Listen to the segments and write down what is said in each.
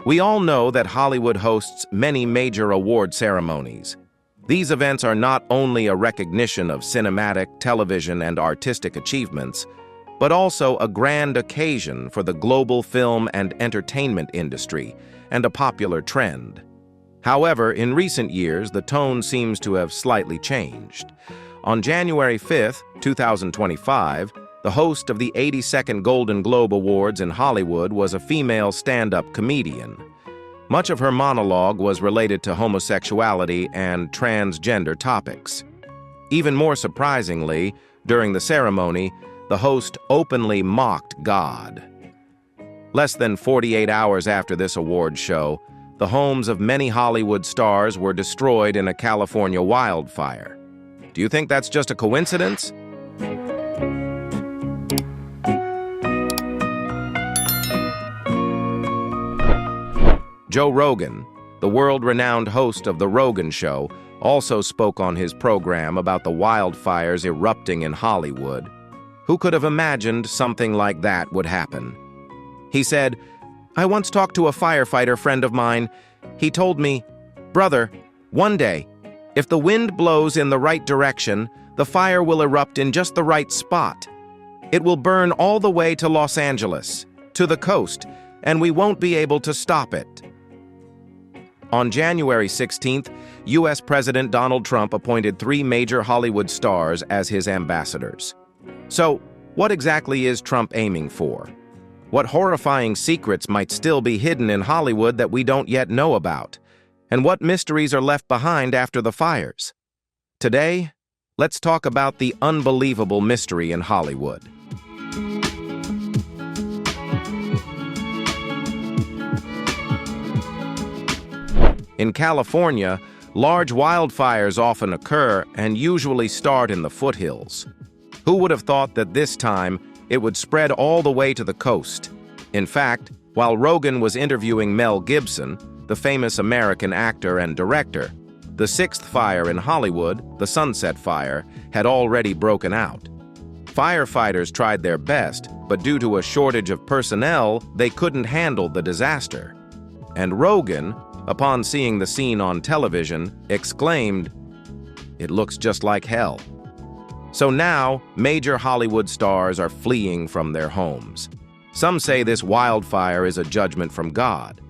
We all know that Hollywood hosts many major award ceremonies. These events are not only a recognition of cinematic, television, and artistic achievements, but also a grand occasion for the global film and entertainment industry and a popular trend. However, in recent years, the tone seems to have slightly changed. On January 5, 2025, the host of the 82nd Golden Globe Awards in Hollywood was a female stand-up comedian. Much of her monologue was related to homosexuality and transgender topics. Even more surprisingly, during the ceremony, the host openly mocked God. Less than 48 hours after this award show, the homes of many Hollywood stars were destroyed in a California wildfire. Do you think that's just a coincidence? Joe Rogan, the world-renowned host of The Rogan Show, also spoke on his program about the wildfires erupting in Hollywood. Who could have imagined something like that would happen? He said, "I once talked to a firefighter friend of mine. He told me, 'Brother, one day, if the wind blows in the right direction, the fire will erupt in just the right spot. It will burn all the way to Los Angeles, to the coast, and we won't be able to stop it.'" On January 16th, U.S. President Donald Trump appointed 3 major Hollywood stars as his ambassadors. So, what exactly is Trump aiming for? What horrifying secrets might still be hidden in Hollywood that we don't yet know about? And what mysteries are left behind after the fires? Today, let's talk about the unbelievable mystery in Hollywood. In California, large wildfires often occur and usually start in the foothills. Who would have thought that this time it would spread all the way to the coast? In fact, while Rogan was interviewing Mel Gibson, the famous American actor and director, the 6th fire in Hollywood, the Sunset Fire, had already broken out. Firefighters tried their best, but due to a shortage of personnel, they couldn't handle the disaster. And Rogan, upon seeing the scene on television, exclaimed, "It looks just like hell." So now, major Hollywood stars are fleeing from their homes. Some say this wildfire is a judgment from God.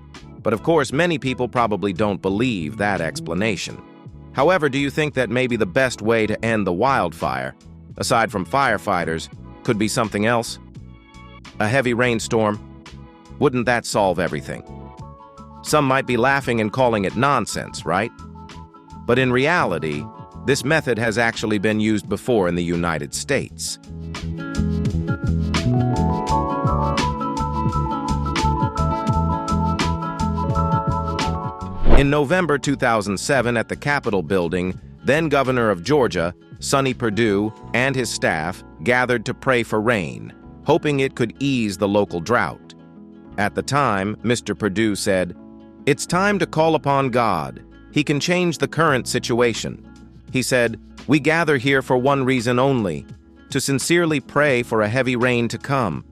But of course, many people probably don't believe that explanation. However, do you think that maybe the best way to end the wildfire, aside from firefighters, could be something else? A heavy rainstorm? Wouldn't that solve everything? Some might be laughing and calling it nonsense, right? But in reality, this method has actually been used before in the United States. In November 2007 at the Capitol building, then Governor of Georgia, Sonny Perdue, and his staff gathered to pray for rain, hoping it could ease the local drought. At the time, Mr. Perdue said, "It's time to call upon God. He can change the current situation." He said, "We gather here for one reason only, to sincerely pray for a heavy rain to come."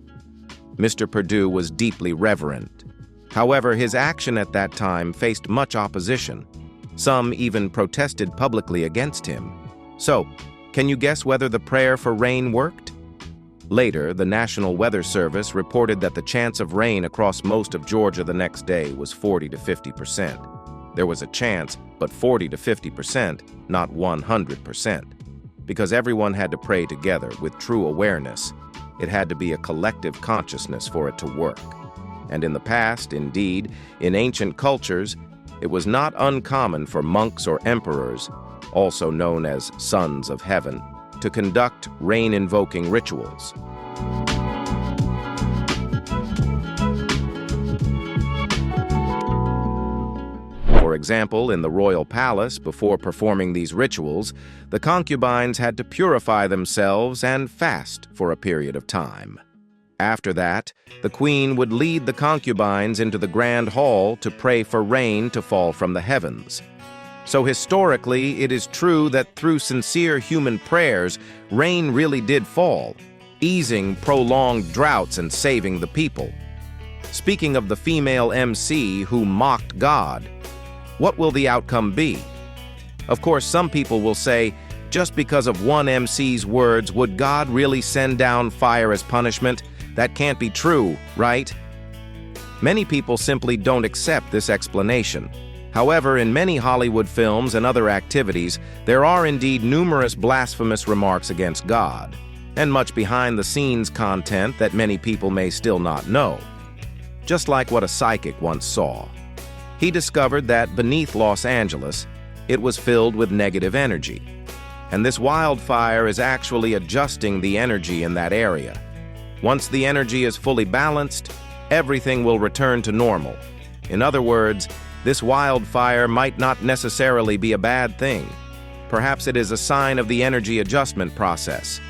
Mr. Perdue was deeply reverent. However, his action at that time faced much opposition. Some even protested publicly against him. So, can you guess whether the prayer for rain worked? Later, the National Weather Service reported that the chance of rain across most of Georgia the next day was 40 to 50%. There was a chance, but 40 to 50%, not 100%. Because everyone had to pray together with true awareness. It had to be a collective consciousness for it to work. And in the past, indeed, in ancient cultures, it was not uncommon for monks or emperors, also known as sons of heaven, to conduct rain-invoking rituals. For example, in the royal palace, before performing these rituals, the concubines had to purify themselves and fast for a period of time. After that, the queen would lead the concubines into the grand hall to pray for rain to fall from the heavens. So historically, it is true that through sincere human prayers, rain really did fall, easing prolonged droughts and saving the people. Speaking of the female MC who mocked God, what will the outcome be? Of course, some people will say, just because of one MC's words, would God really send down fire as punishment? That can't be true, right? Many people simply don't accept this explanation. However, in many Hollywood films and other activities, there are indeed numerous blasphemous remarks against God, and much behind-the-scenes content that many people may still not know. Just like what a psychic once saw. He discovered that beneath Los Angeles, it was filled with negative energy. And this wildfire is actually adjusting the energy in that area. Once the energy is fully balanced, everything will return to normal. In other words, this wildfire might not necessarily be a bad thing. Perhaps it is a sign of the energy adjustment process.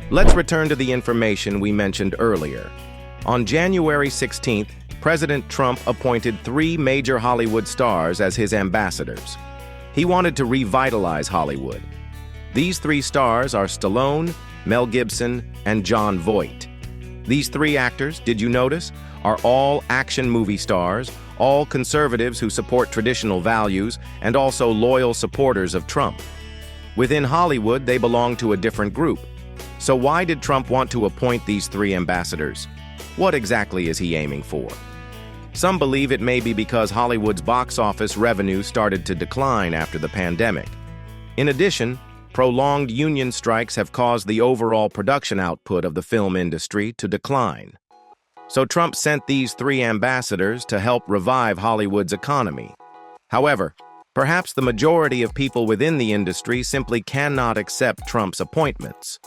Let's return to the information we mentioned earlier. On January 16th, President Trump appointed 3 major Hollywood stars as his ambassadors. He wanted to revitalize Hollywood. These 3 stars are Stallone, Mel Gibson, and Jon Voight. These 3 actors, did you notice, are all action movie stars, all conservatives who support traditional values, and also loyal supporters of Trump. Within Hollywood, they belong to a different group. So why did Trump want to appoint these 3 ambassadors? What exactly is he aiming for? Some believe it may be because Hollywood's box office revenue started to decline after the pandemic. In addition, prolonged union strikes have caused the overall production output of the film industry to decline. So Trump sent these 3 ambassadors to help revive Hollywood's economy. However, perhaps the majority of people within the industry simply cannot accept Trump's appointments.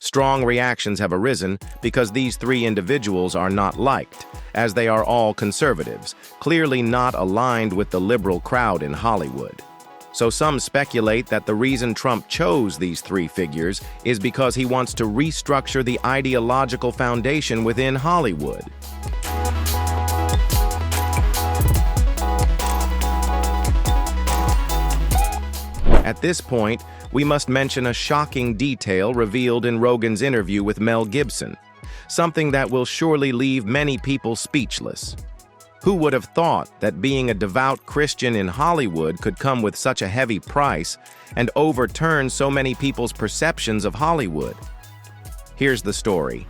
Strong reactions have arisen because these 3 individuals are not liked, as they are all conservatives, clearly not aligned with the liberal crowd in Hollywood. So some speculate that the reason Trump chose these 3 figures is because he wants to restructure the ideological foundation within Hollywood. At this point, we must mention a shocking detail revealed in Rogan's interview with Mel Gibson, something that will surely leave many people speechless. Who would have thought that being a devout Christian in Hollywood could come with such a heavy price and overturn so many people's perceptions of Hollywood? Here's the story.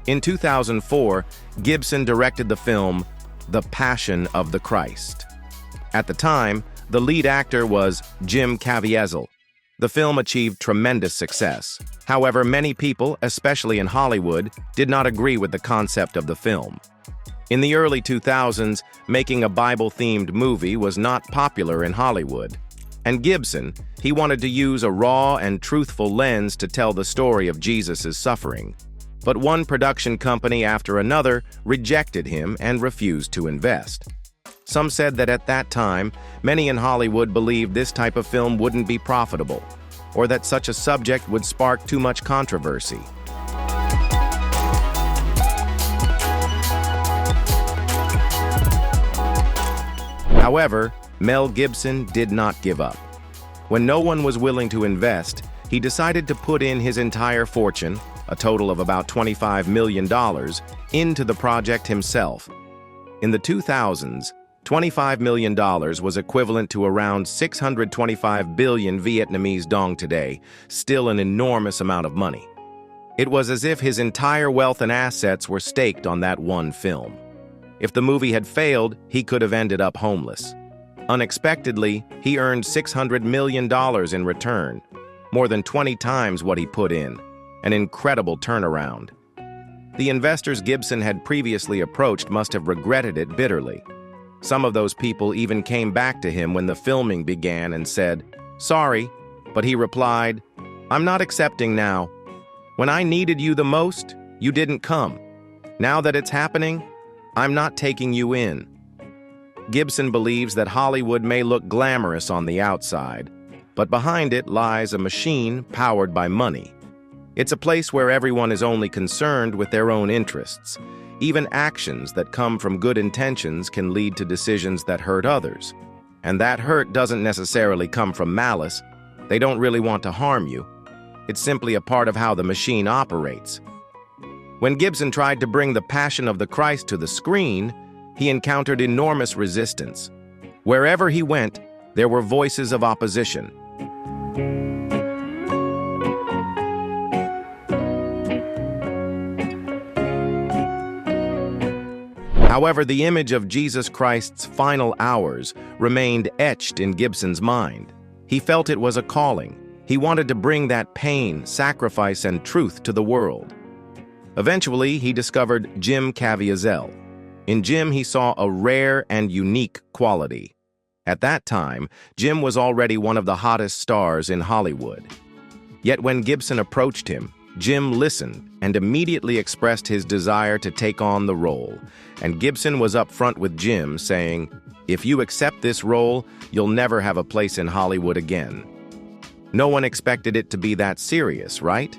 In 2004, Gibson directed the film The Passion of the Christ. At the time, the lead actor was Jim Caviezel. The film achieved tremendous success. However, many people, especially in Hollywood, did not agree with the concept of the film. In the early 2000s, making a Bible-themed movie was not popular in Hollywood. And Gibson, he wanted to use a raw and truthful lens to tell the story of Jesus' suffering. But one production company after another rejected him and refused to invest. Some said that at that time, many in Hollywood believed this type of film wouldn't be profitable, or that such a subject would spark too much controversy. However, Mel Gibson did not give up. When no one was willing to invest, he decided to put in his entire fortune, a total of about $25 million, into the project himself. In the 2000s, $25 million was equivalent to around 625 billion Vietnamese dong today, still an enormous amount of money. It was as if his entire wealth and assets were staked on that one film. If the movie had failed, he could have ended up homeless. Unexpectedly, he earned $600 million in return, more than 20 times what he put in, an incredible turnaround. The investors Gibson had previously approached must have regretted it bitterly. Some of those people even came back to him when the filming began and said, "Sorry," but he replied, "I'm not accepting now. When I needed you the most, you didn't come. Now that it's happening, I'm not taking you in." Gibson believes that Hollywood may look glamorous on the outside, but behind it lies a machine powered by money. It's a place where everyone is only concerned with their own interests. Even actions that come from good intentions can lead to decisions that hurt others. And that hurt doesn't necessarily come from malice. They don't really want to harm you. It's simply a part of how the machine operates. When Gibson tried to bring the Passion of the Christ to the screen, he encountered enormous resistance. Wherever he went, there were voices of opposition. However, the image of Jesus Christ's final hours remained etched in Gibson's mind. He felt it was a calling. He wanted to bring that pain, sacrifice, and truth to the world. Eventually, he discovered Jim Caviezel. In Jim, he saw a rare and unique quality. At that time, Jim was already one of the hottest stars in Hollywood. Yet when Gibson approached him, Jim listened and immediately expressed his desire to take on the role. And Gibson was upfront with Jim, saying, "If you accept this role, you'll never have a place in Hollywood again." No one expected it to be that serious, right?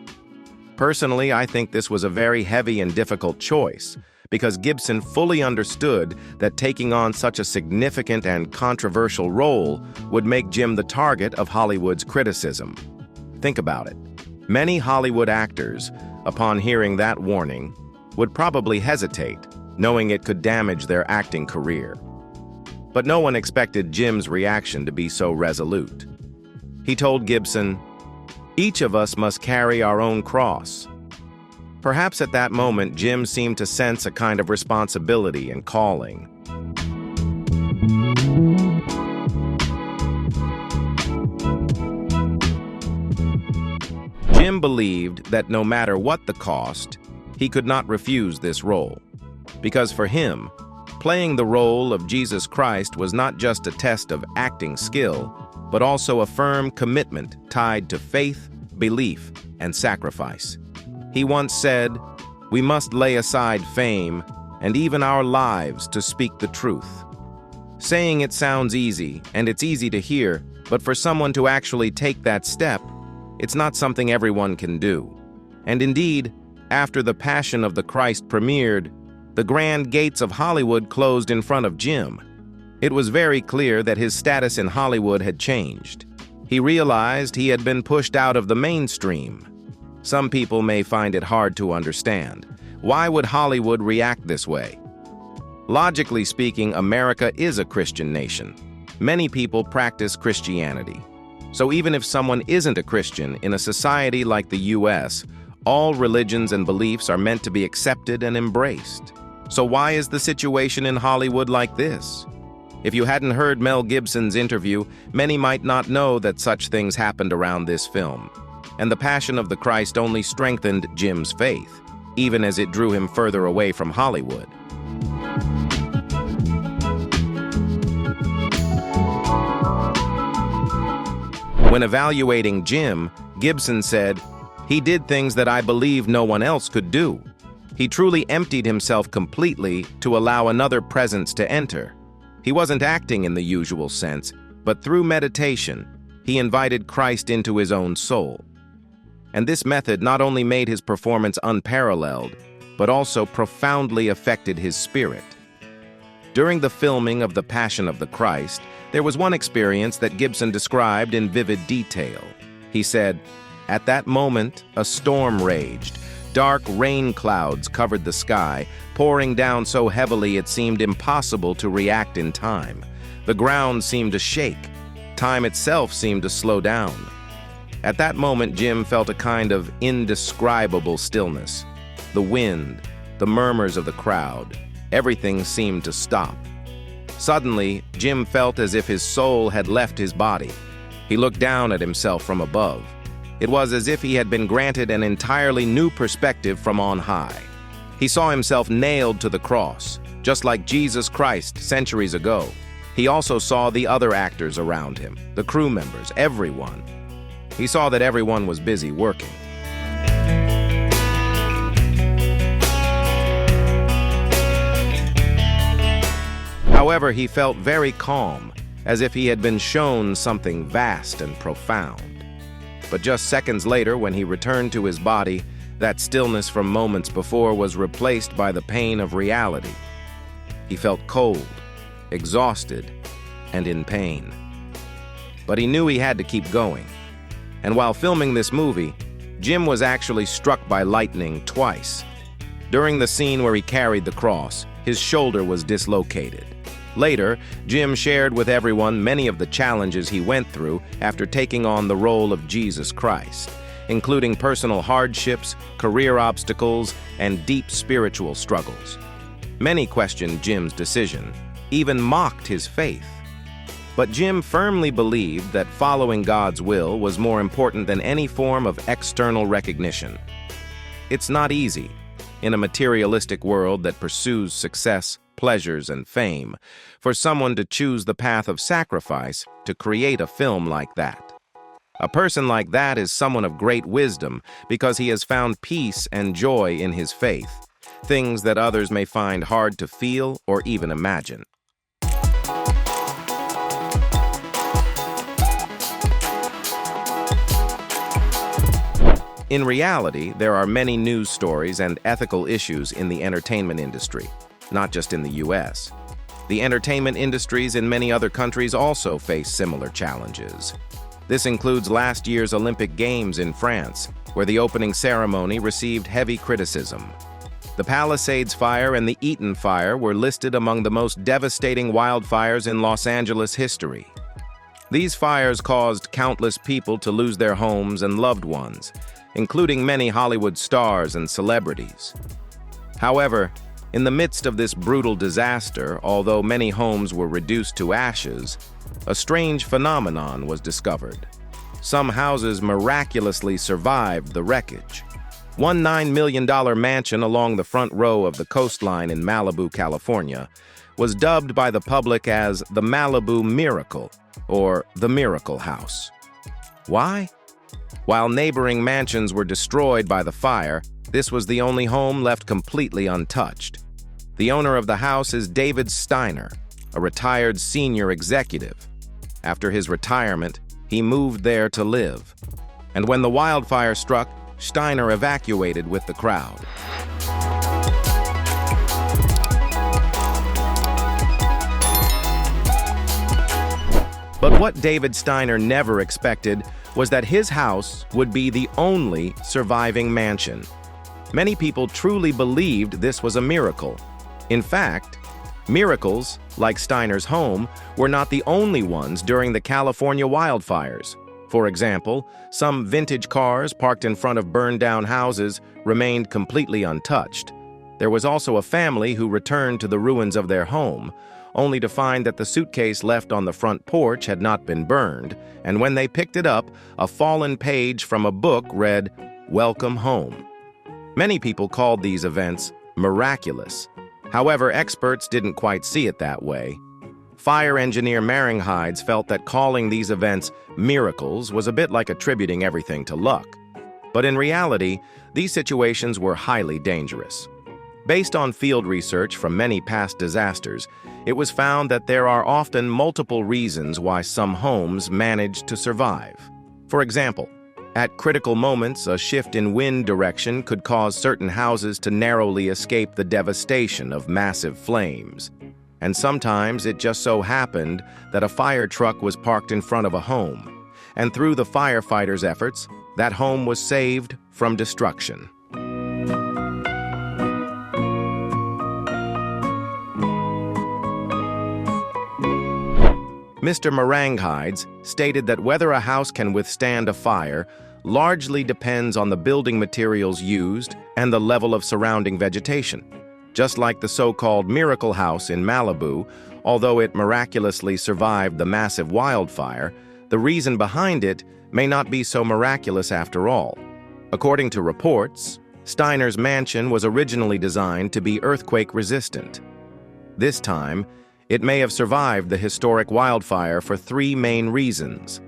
Personally, I think this was a very heavy and difficult choice, because Gibson fully understood that taking on such a significant and controversial role would make Jim the target of Hollywood's criticism. Think about it. Many Hollywood actors, upon hearing that warning, would probably hesitate, knowing it could damage their acting career. But no one expected Jim's reaction to be so resolute. He told Gibson, "Each of us must carry our own cross." Perhaps at that moment, Jim seemed to sense a kind of responsibility and calling. Jim believed that no matter what the cost, he could not refuse this role. Because for him, playing the role of Jesus Christ was not just a test of acting skill, but also a firm commitment tied to faith, belief, and sacrifice. He once said, "We must lay aside fame and even our lives to speak the truth." Saying it sounds easy, and it's easy to hear, but for someone to actually take that step, it's not something everyone can do. And indeed, after The Passion of the Christ premiered, the grand gates of Hollywood closed in front of Jim. It was very clear that his status in Hollywood had changed. He realized he had been pushed out of the mainstream. Some people may find it hard to understand. Why would Hollywood react this way? Logically speaking, America is a Christian nation. Many people practice Christianity. So even if someone isn't a Christian in a society like the US, all religions and beliefs are meant to be accepted and embraced. So why is the situation in Hollywood like this? If you hadn't heard Mel Gibson's interview, many might not know that such things happened around this film. And The Passion of the Christ only strengthened Jim's faith, even as it drew him further away from Hollywood. When evaluating Jim, Gibson said, "He did things that I believe no one else could do. He truly emptied himself completely to allow another presence to enter. He wasn't acting in the usual sense, but through meditation, he invited Christ into his own soul. And this method not only made his performance unparalleled, but also profoundly affected his spirit." During the filming of The Passion of the Christ, there was one experience that Gibson described in vivid detail. He said, "At that moment, a storm raged. Dark rain clouds covered the sky, pouring down so heavily it seemed impossible to react in time. The ground seemed to shake. Time itself seemed to slow down. At that moment, Jim felt a kind of indescribable stillness. The wind, the murmurs of the crowd, everything seemed to stop. Suddenly, Jim felt as if his soul had left his body. He looked down at himself from above. It was as if he had been granted an entirely new perspective from on high. He saw himself nailed to the cross, just like Jesus Christ centuries ago. He also saw the other actors around him, the crew members, everyone. He saw that everyone was busy working. However, he felt very calm, as if he had been shown something vast and profound. But just seconds later, when he returned to his body, that stillness from moments before was replaced by the pain of reality. He felt cold, exhausted, and in pain. But he knew he had to keep going. And while filming this movie, Jim was actually struck by lightning twice. During the scene where he carried the cross, his shoulder was dislocated. Later, Jim shared with everyone many of the challenges he went through after taking on the role of Jesus Christ, including personal hardships, career obstacles, and deep spiritual struggles. Many questioned Jim's decision, even mocked his faith. But Jim firmly believed that following God's will was more important than any form of external recognition. It's not easy, in a materialistic world that pursues success, pleasures, and fame, for someone to choose the path of sacrifice to create a film like that. A person like that is someone of great wisdom because he has found peace and joy in his faith, things that others may find hard to feel or even imagine. In reality, there are many news stories and ethical issues in the entertainment industry, not just in the US. The entertainment industries in many other countries also face similar challenges. This includes last year's Olympic Games in France, where the opening ceremony received heavy criticism. The Palisades Fire and the Eaton Fire were listed among the most devastating wildfires in Los Angeles history. These fires caused countless people to lose their homes and loved ones, including many Hollywood stars and celebrities. However, in the midst of this brutal disaster, although many homes were reduced to ashes, a strange phenomenon was discovered. Some houses miraculously survived the wreckage. One $9 million mansion along the front row of the coastline in Malibu, California, was dubbed by the public as the Malibu Miracle, or the Miracle House. Why? While neighboring mansions were destroyed by the fire, this was the only home left completely untouched. The owner of the house is David Steiner, a retired senior executive. After his retirement, he moved there to live. And when the wildfire struck, Steiner evacuated with the crowd. But what David Steiner never expected was that his house would be the only surviving mansion. Many people truly believed this was a miracle. In fact, miracles, like Steiner's home, were not the only ones during the California wildfires. For example, some vintage cars parked in front of burned-down houses remained completely untouched. There was also a family who returned to the ruins of their home, only to find that the suitcase left on the front porch had not been burned, and when they picked it up, a fallen page from a book read, "Welcome Home." Many people called these events miraculous. However, experts didn't quite see it that way. Fire engineer Maringhides felt that calling these events miracles was a bit like attributing everything to luck. But in reality, these situations were highly dangerous. Based on field research from many past disasters, it was found that there are often multiple reasons why some homes manage to survive. For example, at critical moments, a shift in wind direction could cause certain houses to narrowly escape the devastation of massive flames. And sometimes it just so happened that a fire truck was parked in front of a home, and through the firefighters' efforts, that home was saved from destruction. Mr. Maringhides stated that whether a house can withstand a fire largely depends on the building materials used and the level of surrounding vegetation. Just like the so-called Miracle House in Malibu, although it miraculously survived the massive wildfire, the reason behind it may not be so miraculous after all. According to reports, Steiner's mansion was originally designed to be earthquake-resistant. This time, it may have survived the historic wildfire for three main reasons.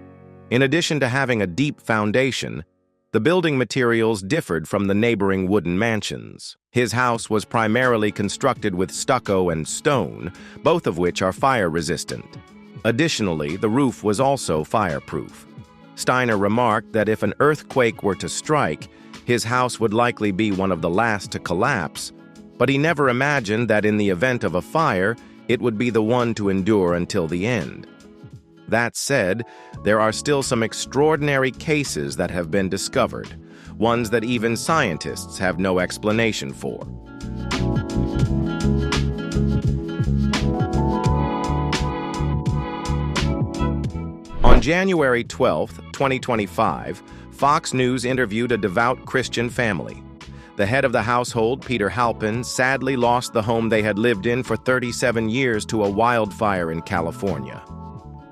In addition to having a deep foundation, the building materials differed from the neighboring wooden mansions. His house was primarily constructed with stucco and stone, both of which are fire-resistant. Additionally, the roof was also fireproof. Steiner remarked that if an earthquake were to strike, his house would likely be one of the last to collapse, but he never imagined that in the event of a fire, it would be the one to endure until the end. That said, there are still some extraordinary cases that have been discovered. ones that even scientists have no explanation for. On January 12, 2025, Fox News interviewed a devout Christian family. The head of the household, Peter Halpin, sadly lost the home they had lived in for 37 years to a wildfire in California.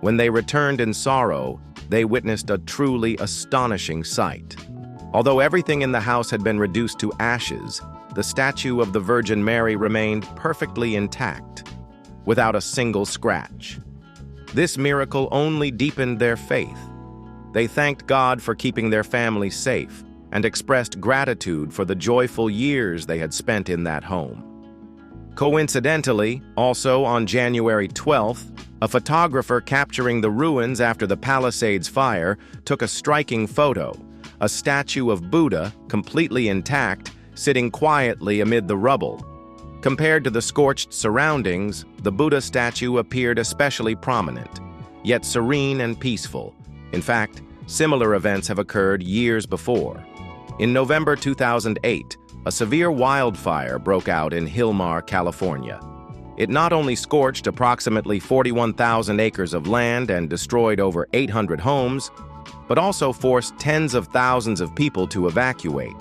When they returned in sorrow, they witnessed a truly astonishing sight. Although everything in the house had been reduced to ashes, the statue of the Virgin Mary remained perfectly intact, without a single scratch. This miracle only deepened their faith. They thanked God for keeping their family safe and expressed gratitude for the joyful years they had spent in that home. Coincidentally, also on January 12th, a photographer capturing the ruins after the Palisades fire took a striking photo, a statue of Buddha, completely intact, sitting quietly amid the rubble. Compared to the scorched surroundings, the Buddha statue appeared especially prominent, yet serene and peaceful. In fact, similar events have occurred years before. In November 2008, a severe wildfire broke out in Hillmar, California. It not only scorched approximately 41,000 acres of land and destroyed over 800 homes, but also forced tens of thousands of people to evacuate.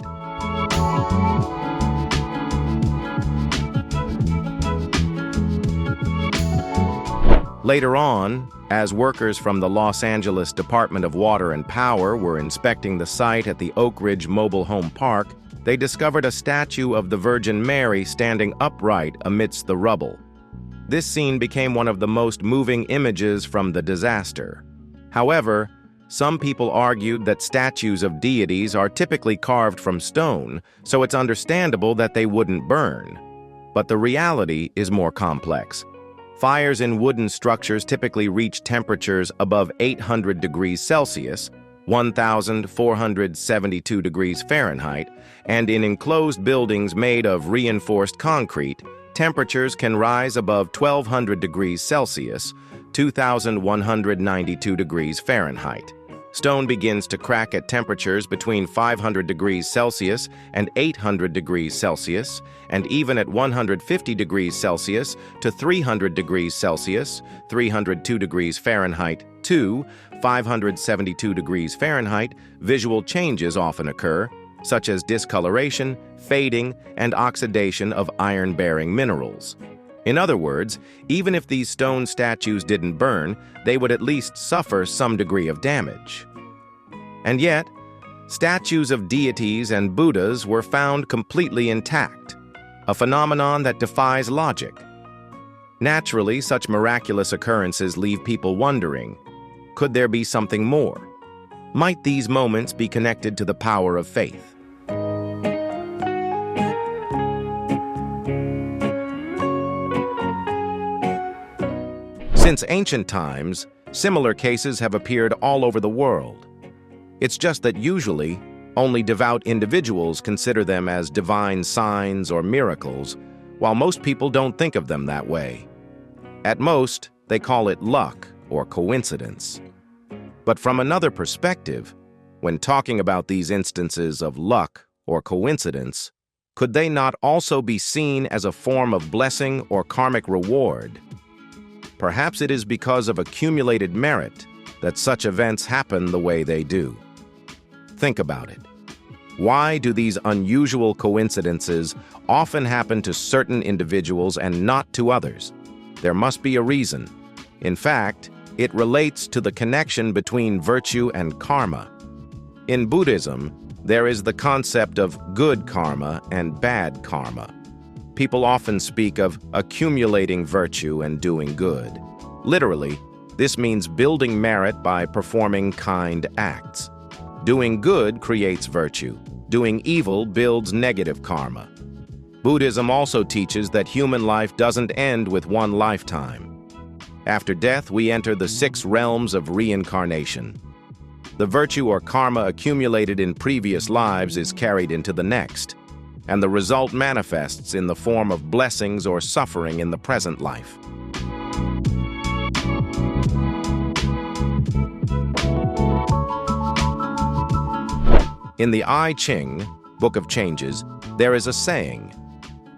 Later on, as workers from the Los Angeles Department of Water and Power were inspecting the site at the Oak Ridge Mobile Home Park, they discovered a statue of the Virgin Mary standing upright amidst the rubble. This scene became one of the most moving images from the disaster. However, some people argued that statues of deities are typically carved from stone, so it's understandable that they wouldn't burn. But the reality is more complex. Fires in wooden structures typically reach temperatures above 800 degrees Celsius, 1,472 degrees Fahrenheit, and in enclosed buildings made of reinforced concrete, temperatures can rise above 1,200 degrees Celsius, 2,192 degrees Fahrenheit. Stone begins to crack at temperatures between 500 degrees Celsius and 800 degrees Celsius, and even at 150 degrees Celsius to 300 degrees Celsius, 302 degrees Fahrenheit to 572 degrees Fahrenheit, visual changes often occur, such as discoloration, fading, and oxidation of iron-bearing minerals. In other words, even if these stone statues didn't burn, they would at least suffer some degree of damage. And yet, statues of deities and Buddhas were found completely intact, a phenomenon that defies logic. Naturally, such miraculous occurrences leave people wondering, could there be something more? Might these moments be connected to the power of faith? Since ancient times, similar cases have appeared all over the world. It's just that usually, only devout individuals consider them as divine signs or miracles, while most people don't think of them that way. At most, they call it luck or coincidence. But from another perspective, when talking about these instances of luck or coincidence, could they not also be seen as a form of blessing or karmic reward? Perhaps it is because of accumulated merit that such events happen the way they do. Think about it. Why do these unusual coincidences often happen to certain individuals and not to others? There must be a reason. In fact, it relates to the connection between virtue and karma. In Buddhism, there is the concept of good karma and bad karma. People often speak of accumulating virtue and doing good. Literally, this means building merit by performing kind acts. Doing good creates virtue. Doing evil builds negative karma. Buddhism also teaches that human life doesn't end with one lifetime. After death, we enter the 6 realms of reincarnation. The virtue or karma accumulated in previous lives is carried into the next, and the result manifests in the form of blessings or suffering in the present life. In the I Ching, Book of Changes, there is a saying,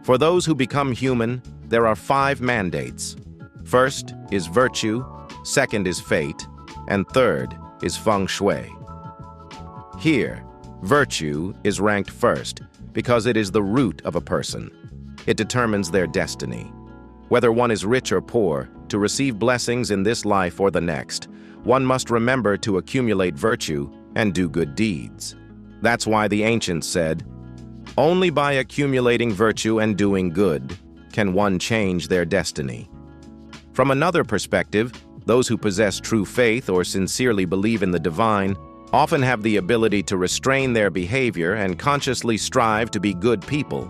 "For those who become human, there are 5 mandates. First is virtue, second is fate, and third is feng shui." Here, virtue is ranked first because it is the root of a person. It determines their destiny. Whether one is rich or poor, to receive blessings in this life or the next, one must remember to accumulate virtue and do good deeds. That's why the ancients said, "Only by accumulating virtue and doing good can one change their destiny." From another perspective, those who possess true faith or sincerely believe in the divine often have the ability to restrain their behavior and consciously strive to be good people.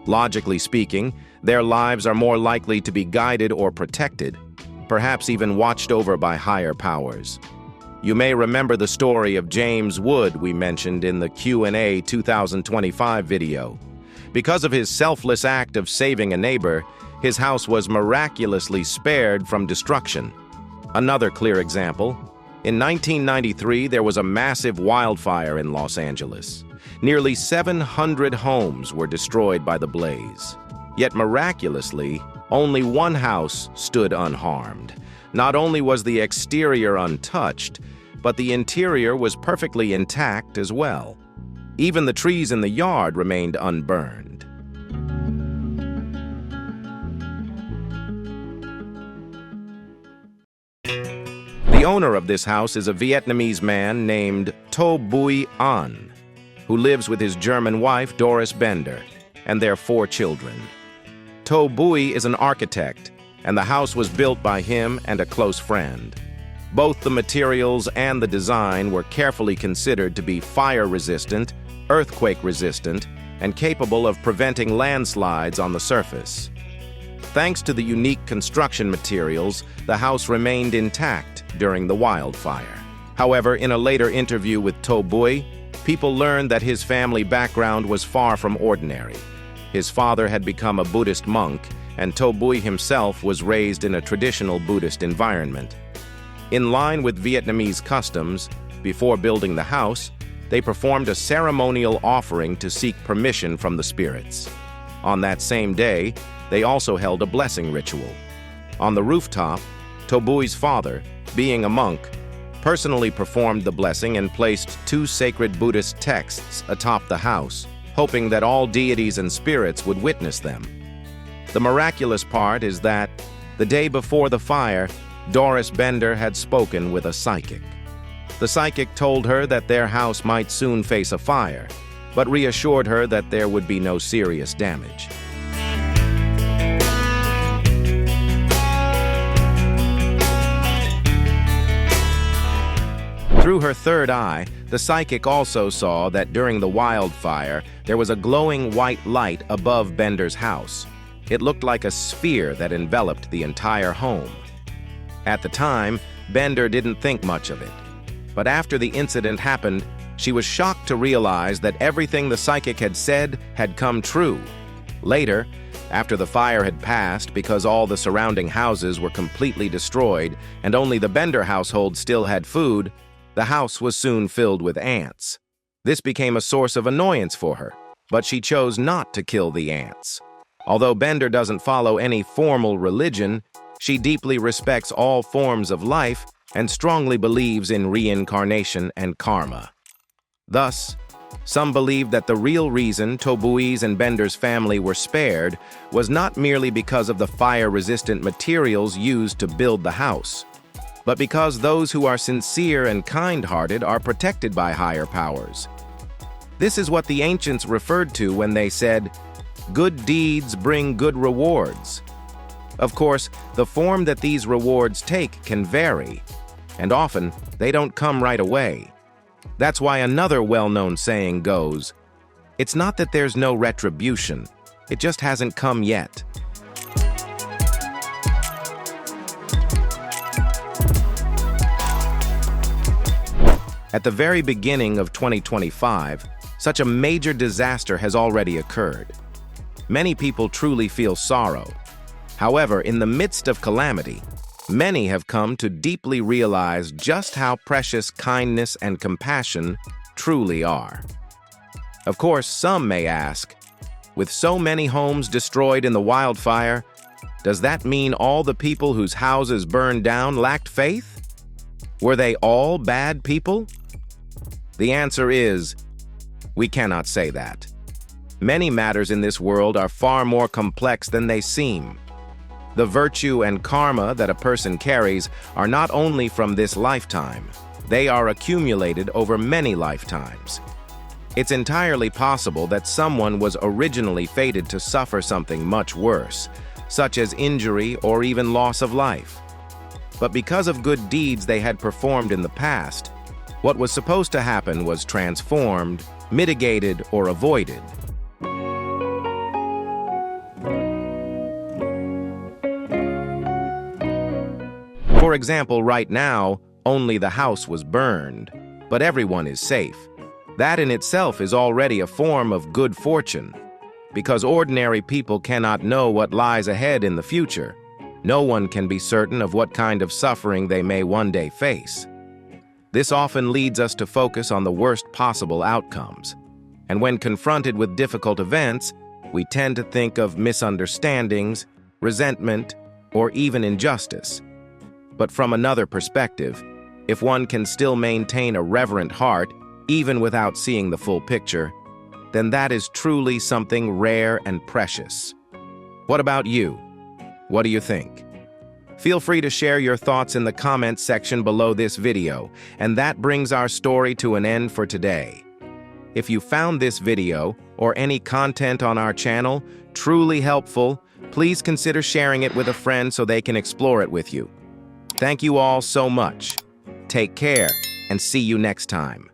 Logically speaking, their lives are more likely to be guided or protected, perhaps even watched over by higher powers. You may remember the story of James Wood we mentioned in the Q&A 2025 video. Because of his selfless act of saving a neighbor, his house was miraculously spared from destruction. Another clear example, in 1993 there was a massive wildfire in Los Angeles. Nearly 700 homes were destroyed by the blaze. Yet miraculously, only one house stood unharmed. Not only was the exterior untouched, but the interior was perfectly intact as well. Even the trees in the yard remained unburned. The owner of this house is a Vietnamese man named To Bui An, who lives with his German wife Doris Bender and their 4 children. To Bui is an architect, and the house was built by him and a close friend. Both the materials and the design were carefully considered to be fire-resistant, earthquake-resistant, and capable of preventing landslides on the surface. Thanks to the unique construction materials, the house remained intact during the wildfire. However, in a later interview with To Bui, people learned that his family background was far from ordinary. His father had become a Buddhist monk, and To Bui himself was raised in a traditional Buddhist environment. In line with Vietnamese customs, before building the house, they performed a ceremonial offering to seek permission from the spirits. On that same day, they also held a blessing ritual. On the rooftop, To Bui's father, being a monk, personally performed the blessing and placed 2 sacred Buddhist texts atop the house, hoping that all deities and spirits would witness them. The miraculous part is that, the day before the fire, Doris Bender had spoken with a psychic. The psychic told her that their house might soon face a fire, but reassured her that there would be no serious damage. Through her third eye, the psychic also saw that during the wildfire, there was a glowing white light above Bender's house. It looked like a sphere that enveloped the entire home. At the time, Bender didn't think much of it. But after the incident happened, she was shocked to realize that everything the psychic had said had come true. Later, after the fire had passed because all the surrounding houses were completely destroyed and only the Bender household still had food, the house was soon filled with ants. This became a source of annoyance for her, but she chose not to kill the ants. Although Bender doesn't follow any formal religion, she deeply respects all forms of life and strongly believes in reincarnation and karma. Thus, some believe that the real reason To Bui's and Bender's family were spared was not merely because of the fire-resistant materials used to build the house, but because those who are sincere and kind-hearted are protected by higher powers. This is what the ancients referred to when they said, "Good deeds bring good rewards." Of course, the form that these rewards take can vary, and often they don't come right away. That's why another well-known saying goes, "It's not that there's no retribution, it just hasn't come yet." At the very beginning of 2025, such a major disaster has already occurred. Many people truly feel sorrow. However, in the midst of calamity, many have come to deeply realize just how precious kindness and compassion truly are. Of course, some may ask, with so many homes destroyed in the wildfire, does that mean all the people whose houses burned down lacked faith? Were they all bad people? The answer is, we cannot say that. Many matters in this world are far more complex than they seem. The virtue and karma that a person carries are not only from this lifetime, they are accumulated over many lifetimes. It's entirely possible that someone was originally fated to suffer something much worse, such as injury or even loss of life. But because of good deeds they had performed in the past, what was supposed to happen was transformed, mitigated, or avoided. For example, right now, only the house was burned, but everyone is safe. That in itself is already a form of good fortune. Because ordinary people cannot know what lies ahead in the future, no one can be certain of what kind of suffering they may one day face. This often leads us to focus on the worst possible outcomes. And when confronted with difficult events, we tend to think of misunderstandings, resentment, or even injustice. But from another perspective, if one can still maintain a reverent heart, even without seeing the full picture, then that is truly something rare and precious. What about you? What do you think? Feel free to share your thoughts in the comments section below this video, and that brings our story to an end for today. If you found this video, or any content on our channel, truly helpful, please consider sharing it with a friend so they can explore it with you. Thank you all so much. Take care, and see you next time.